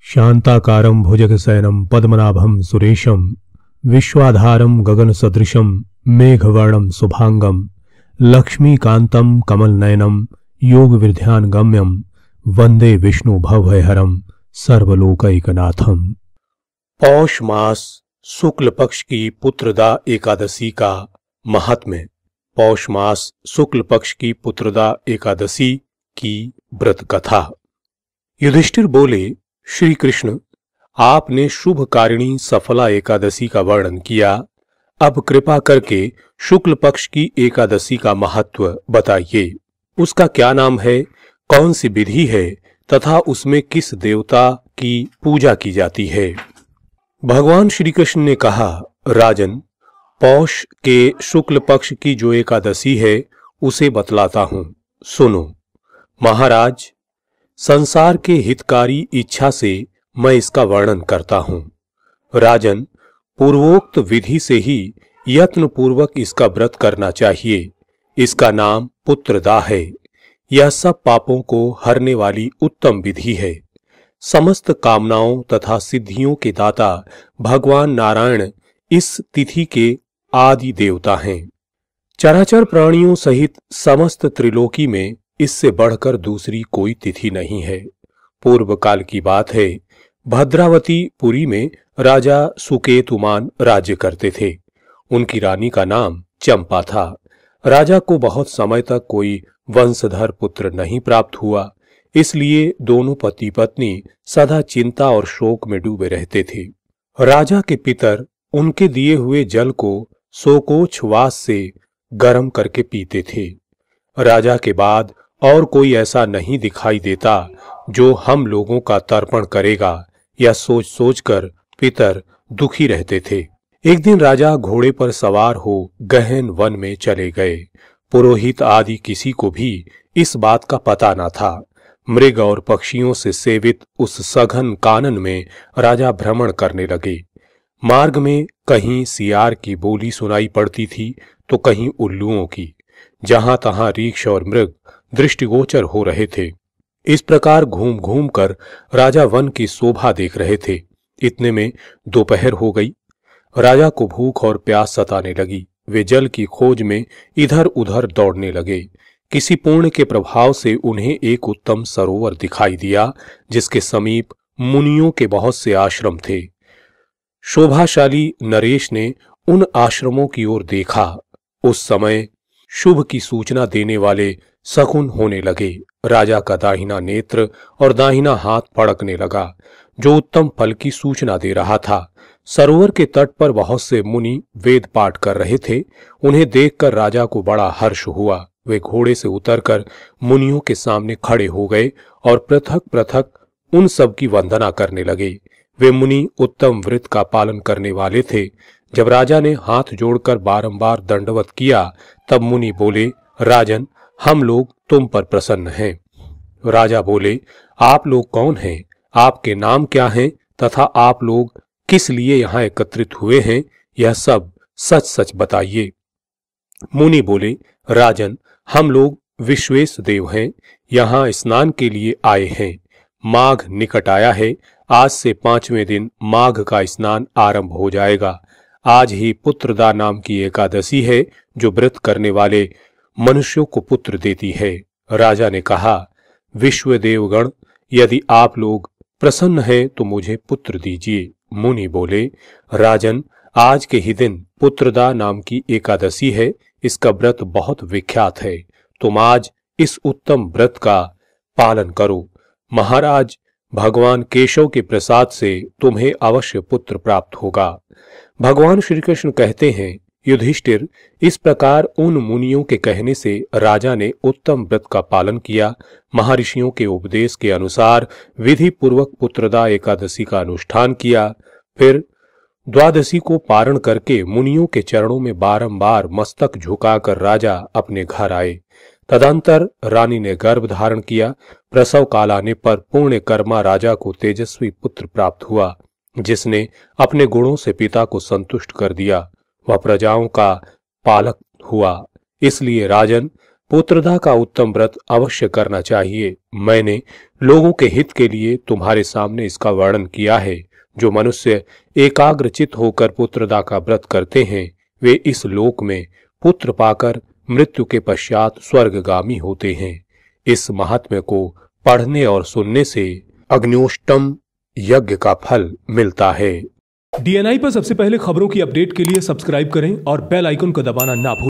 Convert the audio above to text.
शान्ताकारं भुजगशयनं पद्मनाभं सुरेशं विश्वाधारं गगनसदृशं मेघवर्णं शुभांगं लक्ष्मीकान्तं कमलनयनं योगविद्यानगम्यं वंदे विष्णु भवभयहरं सर्वलोकैकनाथम। पौष मास शुक्ल पक्ष की पुत्रदा एकादशी का महात्म्य। पौष मास शुक्ल पक्ष की पुत्रदा एकादशी की व्रत कथा। युधिष्ठिर बोले, श्री कृष्ण, आपने शुभकारिणी सफला एकादशी का वर्णन किया, अब कृपा करके शुक्ल पक्ष की एकादशी का महत्व बताइए। उसका क्या नाम है, कौन सी विधि है तथा उसमें किस देवता की पूजा की जाती है। भगवान श्री कृष्ण ने कहा, राजन, पौष के शुक्ल पक्ष की जो एकादशी है उसे बतलाता हूं, सुनो। महाराज, संसार के हितकारी इच्छा से मैं इसका वर्णन करता हूं। राजन, पूर्वोक्त विधि से ही यत्न पूर्वक इसका व्रत करना चाहिए। इसका नाम पुत्रदा है। यह सब पापों को हरने वाली उत्तम विधि है। समस्त कामनाओं तथा सिद्धियों के दाता भगवान नारायण इस तिथि के आदि देवता हैं। चराचर प्राणियों सहित समस्त त्रिलोकी में इससे बढ़कर दूसरी कोई तिथि नहीं है। पूर्व काल की बात है, भद्रावती पुरी में राजा सुकेतुमान राज्य करते थे। उनकी रानी का नाम चंपा था। राजा को बहुत समय तक कोई वंशधर पुत्र नहीं प्राप्त हुआ, इसलिए दोनों पति पत्नी सदा चिंता और शोक में डूबे रहते थे। राजा के पितर उनके दिए हुए जल को शोकोच्छ्वास से गर्म करके पीते थे। राजा के बाद और कोई ऐसा नहीं दिखाई देता जो हम लोगों का तर्पण करेगा, या सोच सोचकर पितर दुखी रहते थे। एक दिन राजा घोड़े पर सवार हो गहन वन में चले गए। पुरोहित आदि किसी को भी इस बात का पता न था। मृग और पक्षियों से सेवित उस सघन कानन में राजा भ्रमण करने लगे। मार्ग में कहीं सियार की बोली सुनाई पड़ती थी तो कहीं उल्लुओं की। जहां तहां रीछ और मृग दृष्टिगोचर हो रहे थे। इस प्रकार घूम घूम कर राजा वन की शोभा देख रहे थे। इतने में दोपहर हो गई। राजा को भूख और प्यास सताने लगी। वे जल की खोज में इधर उधर दौड़ने लगे। किसी पुण्य के प्रभाव से उन्हें एक उत्तम सरोवर दिखाई दिया, जिसके समीप मुनियों के बहुत से आश्रम थे। शोभाशाली नरेश ने उन आश्रमों की ओर देखा। उस समय शुभ की सूचना देने वाले शकुन होने लगे। राजा का दाहिना नेत्र और दाहिना हाथ फड़कने लगा, जो उत्तम फल की सूचना दे रहा था। सरोवर के तट पर बहुत से मुनि वेद पाठ कर रहे थे। उन्हें देखकर राजा को बड़ा हर्ष हुआ। वे घोड़े से उतरकर मुनियों के सामने खड़े हो गए और पृथक पृथक उन सब की वंदना करने लगे। वे मुनि उत्तम व्रत का पालन करने वाले थे। जब राजा ने हाथ जोड़कर बारंबार दंडवत किया, तब मुनि बोले, राजन, हम लोग तुम पर प्रसन्न हैं। राजा बोले, आप लोग कौन हैं? आपके नाम क्या हैं तथा आप लोग किस लिए यहाँ एकत्रित हुए हैं? यह सब सच सच बताइए। मुनि बोले, राजन, हम लोग विश्वेश देव हैं। यहाँ स्नान के लिए आए हैं। माघ निकट आया है। आज से 5वें दिन माघ का स्नान आरंभ हो जाएगा। आज ही पुत्रदा नाम की एकादशी है, जो व्रत करने वाले मनुष्यों को पुत्र देती है। राजा ने कहा, विश्व देवगण, यदि आप लोग प्रसन्न हैं तो मुझे पुत्र दीजिए। मुनि बोले, राजन, आज के ही दिन पुत्रदा नाम की एकादशी है। इसका व्रत बहुत विख्यात है। तुम आज इस उत्तम व्रत का पालन करो। महाराज, भगवान केशव के प्रसाद से तुम्हें अवश्य पुत्र प्राप्त होगा। भगवान श्री कृष्ण कहते हैं, युधिष्ठिर, इस प्रकार उन मुनियों के कहने से राजा ने उत्तम व्रत का पालन किया। महर्षियों के उपदेश के अनुसार विधि पूर्वक पुत्रदा एकादशी का अनुष्ठान किया। फिर द्वादशी को पारण करके मुनियों के चरणों में बारंबार मस्तक झुकाकर राजा अपने घर आए। तदंतर रानी ने गर्भ धारण किया। प्रसव काल आने पर पुण्य कर्मा राजा को तेजस्वी पुत्र प्राप्त हुआ, जिसने अपने गुणों से पिता को संतुष्ट कर दिया। वह प्रजाओं का पालक हुआ। इसलिए राजन, पुत्रदा का उत्तम व्रत अवश्य करना चाहिए। मैंने लोगों के हित के लिए तुम्हारे सामने इसका वर्णन किया है। जो मनुष्य एकाग्रचित होकर पुत्रदा का व्रत करते हैं वे इस लोक में पुत्र पाकर मृत्यु के पश्चात स्वर्गगामी होते हैं। इस महात्म्य को पढ़ने और सुनने से अग्न्योष्टम यज्ञ का फल मिलता है। डीएनआई पर सबसे पहले खबरों की अपडेट के लिए सब्सक्राइब करें और बेल आइकन को दबाना ना भूलें।